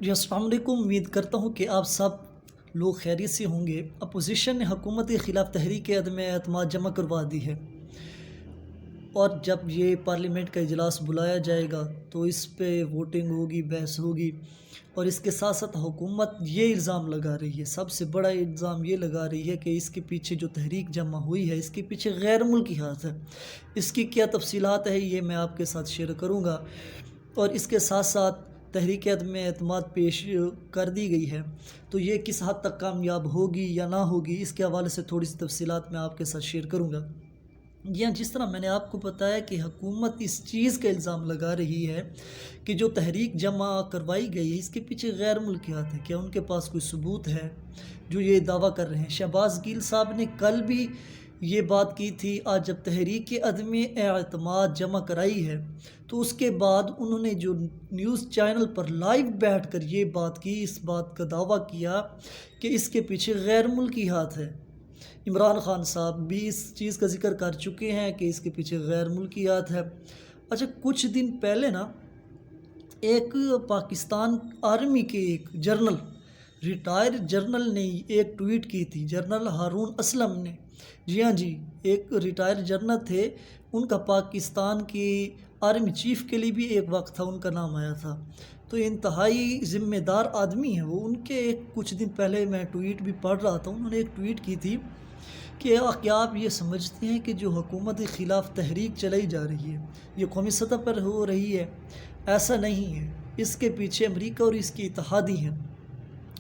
جی السلام علیکم، امید کرتا ہوں کہ آپ سب لوگ خیریت سے ہوں گے۔ اپوزیشن نے حکومت کے خلاف تحریک عدم اعتماد جمع کروا دی ہے، اور جب یہ پارلیمنٹ کا اجلاس بلایا جائے گا تو اس پہ ووٹنگ ہوگی، بحث ہوگی، اور اس کے ساتھ ساتھ حکومت یہ الزام لگا رہی ہے، سب سے بڑا الزام یہ لگا رہی ہے کہ اس کے پیچھے جو تحریک جمع ہوئی ہے اس کے پیچھے غیر ملکی ہاتھ ہے۔ اس کی کیا تفصیلات ہے یہ میں آپ کے ساتھ شیئر کروں گا، اور اس کے ساتھ ساتھ تحریک عدم اعتماد پیش کر دی گئی ہے تو یہ کس حد تک کامیاب ہوگی یا نہ ہوگی، اس کے حوالے سے تھوڑی سی تفصیلات میں آپ کے ساتھ شیئر کروں گا۔ جس طرح میں نے آپ کو بتایا کہ حکومت اس چیز کا الزام لگا رہی ہے کہ جو تحریک جمع کروائی گئی ہے اس کے پیچھے غیر ملکیات ہیں، کیا ان کے پاس کوئی ثبوت ہے جو یہ دعویٰ کر رہے ہیں؟ شہباز گیل صاحب نے کل بھی یہ بات کی تھی، آج جب تحریک عدم اعتماد جمع کرائی ہے تو اس کے بعد انہوں نے جو نیوز چینل پر لائیو بیٹھ کر یہ بات کی، اس بات کا دعویٰ کیا کہ اس کے پیچھے غیر ملکی ہاتھ ہے۔ عمران خان صاحب بھی اس چیز کا ذکر کر چکے ہیں کہ اس کے پیچھے غیر ملکیات ہے۔ اچھا، کچھ دن پہلے نا ایک پاکستان آرمی کے ایک جرنل، ریٹائر جرنل نے ایک ٹویٹ کی تھی، جرنل ہارون اسلم نے۔ جی ہاں جی، ایک ریٹائر جرنل تھے، ان کا پاکستان کی آرمی چیف کے لیے بھی ایک وقت تھا ان کا نام آیا تھا، تو انتہائی ذمہ دار آدمی ہیں وہ۔ ان کے کچھ دن پہلے میں ٹویٹ بھی پڑھ رہا تھا، انہوں نے ایک ٹویٹ کی تھی کہ کیا آپ یہ سمجھتے ہیں کہ جو حکومت کے خلاف تحریک چلائی جا رہی ہے یہ قومی سطح پر ہو رہی ہے؟ ایسا نہیں ہے، اس کے پیچھے امریکہ اور اس کی اتحادی ہیں۔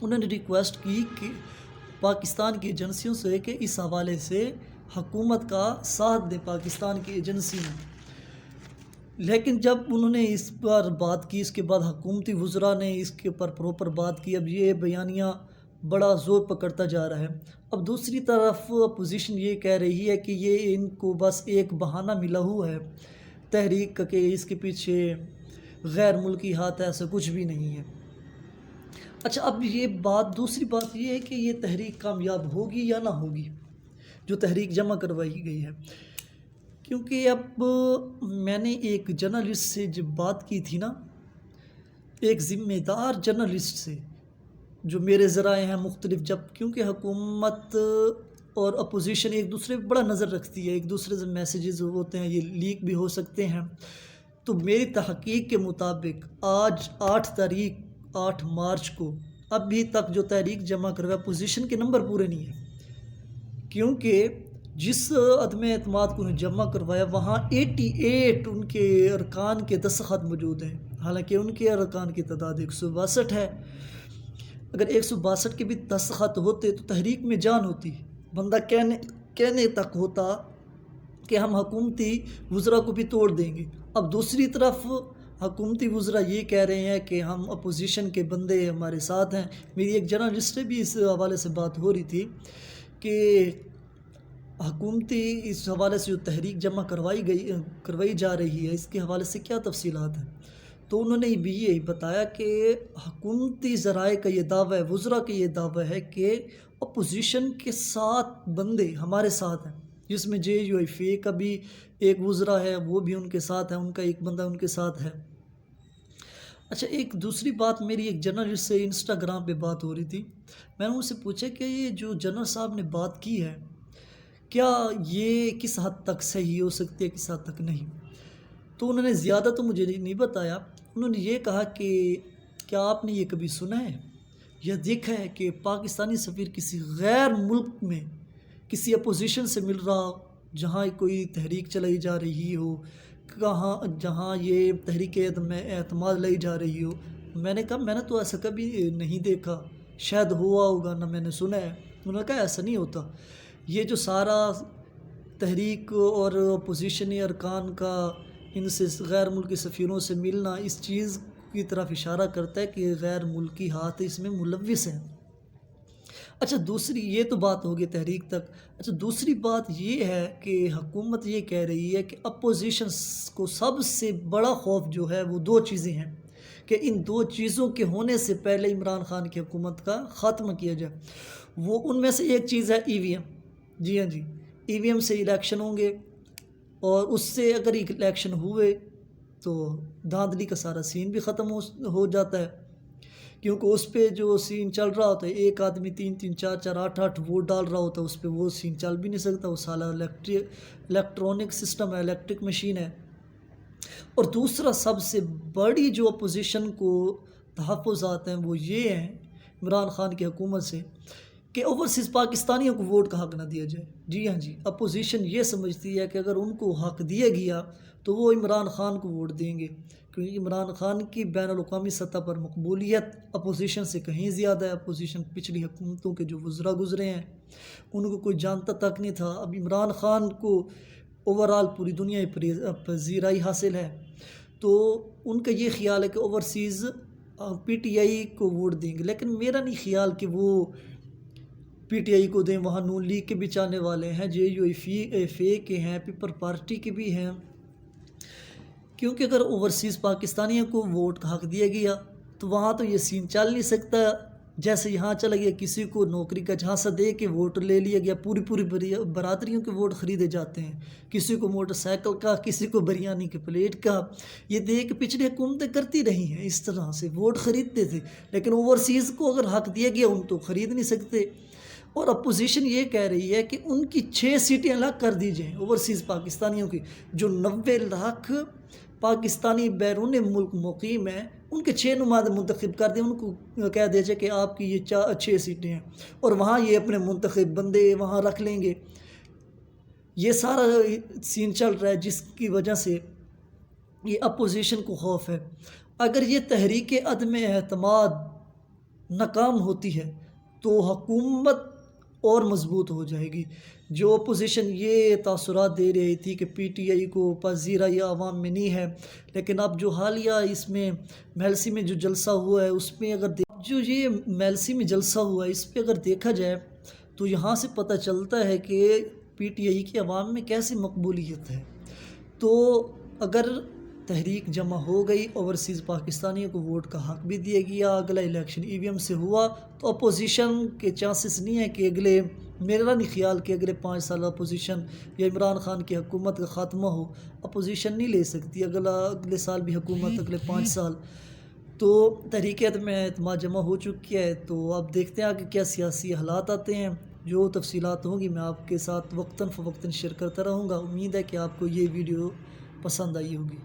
انہوں نے ریکویسٹ کی کہ پاکستان کی ایجنسیوں سے کہ اس حوالے سے حکومت کا ساتھ دیں پاکستان کی ایجنسیاں، لیکن جب انہوں نے اس پر بات کی اس کے بعد حکومتی وزراء نے اس کے اوپر پراپر بات کی، اب یہ بیانیہ بڑا زور پکڑتا جا رہا ہے۔ اب دوسری طرف اپوزیشن یہ کہہ رہی ہے کہ یہ ان کو بس ایک بہانہ ملا ہوا ہے تحریک کا کہ اس کے پیچھے غیر ملکی ہاتھ ہے، ایسا کچھ بھی نہیں ہے۔ اچھا، اب یہ بات دوسری بات یہ ہے کہ یہ تحریک کامیاب ہوگی یا نہ ہوگی جو تحریک جمع کروائی گئی ہے، کیونکہ اب میں نے ایک جرنلسٹ سے جب بات کی تھی نا، ایک ذمہ دار جرنلسٹ سے جو میرے ذرائع ہیں مختلف، جب کیونکہ حکومت اور اپوزیشن ایک دوسرے پہ بڑا نظر رکھتی ہے، ایک دوسرے سے میسیجز ہوتے ہیں، یہ لیک بھی ہو سکتے ہیں، تو میری تحقیق کے مطابق آج 8 مارچ کو ابھی تک جو تحریک جمع کروا اپوزیشن کے نمبر پورے نہیں ہیں، کیونکہ جس عدم اعتماد کو جمع کروایا وہاں 88 ان کے ارکان کے دستخط موجود ہیں، حالانکہ ان کے ارکان کی تعداد 162 ہے۔ اگر 162 کے بھی دستخط ہوتے تو تحریک میں جان ہوتی، بندہ کہنے تک ہوتا کہ ہم حکومتی وزراء کو بھی توڑ دیں گے۔ اب دوسری طرف حکومتی وزراء یہ کہہ رہے ہیں کہ ہم اپوزیشن کے بندے ہمارے ساتھ ہیں۔ میری ایک جرنلسٹ سے بھی اس حوالے سے بات ہو رہی تھی کہ حکومتی اس حوالے سے جو تحریک جمع کروائی جا رہی ہے اس کے حوالے سے کیا تفصیلات ہیں، تو انہوں نے بھی یہی بتایا کہ حکومتی ذرائع کا یہ دعویٰ ہے، وزراء کا یہ دعویٰ ہے کہ اپوزیشن کے 7 بندے ہمارے ساتھ ہیں، جس میں JUIF کا بھی ایک وزراء ہے، وہ بھی ان کے ساتھ ہے، ان کا ایک بندہ ان کے ساتھ ہے۔ اچھا، ایک دوسری بات، میری ایک جرنلسٹ سے انسٹاگرام پہ بات ہو رہی تھی، میں نے ان سے پوچھا کہ یہ جو جنرل صاحب نے بات کی ہے کیا یہ کس حد تک صحیح ہو سکتی ہے، کس حد تک نہیں، تو انہوں نے زیادہ تو مجھے نہیں بتایا۔ انہوں نے یہ کہا کہ کیا آپ نے یہ کبھی سنا ہے یا دیکھا ہے کہ پاکستانی سفیر کسی غیر ملک میں کسی اپوزیشن سے مل رہا ہو جہاں کوئی تحریک چلائی جا رہی ہو، جہاں یہ تحریک عدم اعتماد لائی جا رہی ہو؟ میں نے کہا میں نے تو ایسا کبھی نہیں دیکھا، شاید ہوا ہوگا، نہ میں نے سنا ہے۔ انہوں نے کہا ایسا نہیں ہوتا، یہ جو سارا تحریک اور اپوزیشنی ارکان کا ان سے غیر ملکی سفیروں سے ملنا اس چیز کی طرف اشارہ کرتا ہے کہ غیر ملکی ہاتھ اس میں ملوث ہیں۔ اچھا، دوسری یہ تو بات ہوگی تحریک تک۔ اچھا، دوسری بات یہ ہے کہ حکومت یہ کہہ رہی ہے کہ اپوزیشن کو سب سے بڑا خوف جو ہے وہ 2 چیزیں ہیں کہ ان 2 چیزوں کے ہونے سے پہلے عمران خان کی حکومت کا خاتمہ کیا جائے۔ وہ ان میں سے ایک چیز ہے EVM۔ جی ہاں جی، EVM سے الیکشن ہوں گے، اور اس سے اگر الیکشن ہوئے تو دھاندلی کا سارا سین بھی ختم ہو جاتا ہے، کیونکہ اس پہ جو سین چل رہا ہوتا ہے، ایک آدمی 3 4 4 8 8 ووٹ ڈال رہا ہوتا ہے، اس پہ وہ سین چل بھی نہیں سکتا، وہ سارا الیکٹرانک سسٹم ہے، الیکٹرک مشین ہے۔ اور دوسرا سب سے بڑی جو اپوزیشن کو تحفظات ہیں وہ یہ ہیں عمران خان کی حکومت سے کہ اوورسیز پاکستانیوں کو ووٹ کا حق نہ دیا جائے۔ جی ہاں جی، اپوزیشن یہ سمجھتی ہے کہ اگر ان کو حق دیا گیا تو وہ عمران خان کو ووٹ دیں گے، کیونکہ عمران خان کی بین الاقوامی سطح پر مقبولیت اپوزیشن سے کہیں زیادہ ہے۔ اپوزیشن پچھلی حکومتوں کے جو وزراء گزرے ہیں ان کو کوئی جانتا تک نہیں تھا، اب عمران خان کو اوورال پوری دنیا پذیرائی حاصل ہے، تو ان کا یہ خیال ہے کہ اوورسیز پی ٹی آئی کو ووٹ دیں گے، لیکن میرا نہیں خیال کہ وہ پی ٹی آئی کو دیں۔ وہاں نون لیگ کے بھی چاہنے والے ہیں، جے یو ایف اے کے ہیں، پیپل پارٹی کے بھی ہیں، کیونکہ اگر اوورسیز پاکستانیوں کو ووٹ کا حق دیا گیا تو وہاں تو یہ سین چل نہیں سکتا جیسے یہاں چلا گیا، کسی کو نوکری کا جھانسا دے کے ووٹ لے لیا گیا، پوری برادریوں کے ووٹ خریدے جاتے ہیں، کسی کو موٹر سائیکل کا، کسی کو بریانی کے پلیٹ کا۔ یہ دیکھ پچھلی حکومتیں کرتی رہی ہیں، اس طرح سے ووٹ خریدتے تھے، لیکن اوورسیز کو اگر حق دیا گیا ان تو خرید نہیں سکتے۔ اور اپوزیشن یہ کہہ رہی ہے کہ ان کی 6 سیٹیں الگ کر دی جائیں اوورسیز پاکستانیوں کی، جو 90 لاکھ پاکستانی بیرون ملک مقیم ہیں، ان کے 6 نمائندے منتخب کر دیں، ان کو کہہ دیا جائے کہ آپ کی یہ 6 سیٹیں ہیں، اور وہاں یہ اپنے منتخب بندے وہاں رکھ لیں گے۔ یہ سارا سین چل رہا ہے جس کی وجہ سے یہ اپوزیشن کو خوف ہے۔ اگر یہ تحریک عدم اعتماد ناکام ہوتی ہے تو حکومت اور مضبوط ہو جائے گی۔ جو اپوزیشن یہ تاثرات دے رہی تھی کہ پی ٹی آئی کو پذیرائی عوام میں نہیں ہے، لیکن اب جو حالیہ اس میں میلسی میں جو جلسہ ہوا ہے اس میں جو یہ میلسی میں جلسہ ہوا ہے اس پہ اگر دیکھا جائے تو یہاں سے پتہ چلتا ہے کہ پی ٹی آئی کی عوام میں کیسی مقبولیت ہے۔ تو اگر تحریک جمع ہو گئی، اوورسیز پاکستانیوں کو ووٹ کا حق بھی دیا گیا، اگلا الیکشن ای وی ایم سے ہوا، تو اپوزیشن کے چانسز نہیں ہے کہ میرا نہیں خیال کہ اگلے 5 سال اپوزیشن یا عمران خان کی حکومت کا خاتمہ ہو۔ اپوزیشن نہیں لے سکتی اگلے سال بھی حکومت، اگلے 5 سال۔ تو تحریک عدم اعتماد جمع ہو چکی ہے، تو اب دیکھتے ہیں کہ کیا سیاسی حالات آتے ہیں۔ جو تفصیلات ہوں گی میں آپ کے ساتھ وقتاً فوقتاً شیئر کرتا رہوں گا۔ امید ہے کہ آپ کو یہ ویڈیو پسند آئی ہوگی۔